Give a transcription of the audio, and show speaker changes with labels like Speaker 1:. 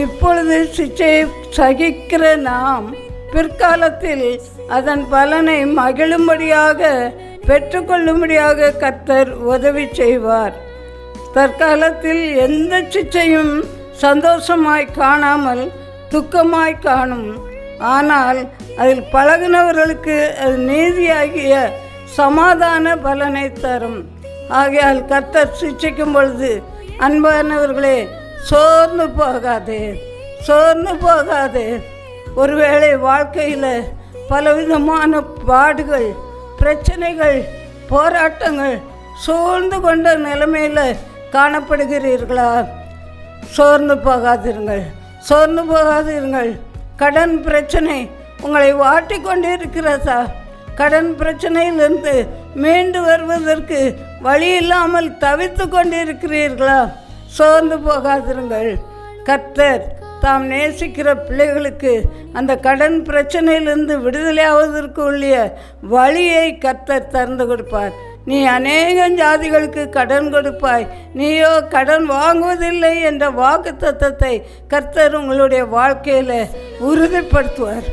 Speaker 1: இப்பொழுது சிச்சையை சகிக்கிற நாம் பிற்காலத்தில் அதன் பலனை மகிழும்படியாக பெற்றுக்கொள்ளும்படியாக கர்த்தர் உதவி செய்வார். தற்காலத்தில் எந்த சிச்சையும் சந்தோஷமாய் காணாமல் துக்கமாய் காணும். ஆனால் அதில் பழகினவர்களுக்கு அது நீதியாகிய சமாதான பலனை தரும். ஆகையால் கர்த்தர் சிட்சிக்கும் பொழுது அன்பானவர்களே, சோர்ந்து போகாதே. ஒருவேளை வாழ்க்கையில் பலவிதமான பாடுகள், பிரச்சனைகள், போராட்டங்கள் சூழ்ந்து கொண்ட நிலைமையில் காணப்படுகிறீர்களா? சோர்ந்து போகாதிருங்கள். கடன் பிரச்சனை உங்களை வாட்டி கொண்டு இருக்கிறதா? கடன் பிரச்சனையிலிருந்து மீண்டு வருவதற்கு வழி இல்லாமல் தவித்து கொண்டிருக்கிறீர்களா? சோர்ந்து போகாதிருங்கள். கர்த்தர் தாம் நேசிக்கிற பிள்ளைகளுக்கு அந்த கடன் பிரச்சனையிலிருந்து விடுதலையாவதற்கு உள்ள வழியை கர்த்தர் திறந்து கொடுப்பார். நீ அநேக ஜாதிகளுக்கு கடன் கொடுப்பாய், நீயோ கடன் வாங்குவதில்லை என்ற வாக்குத்தத்தத்தை கர்த்தர் உங்களுடைய வாழ்க்கையில் உறுதிப்படுத்துவார்.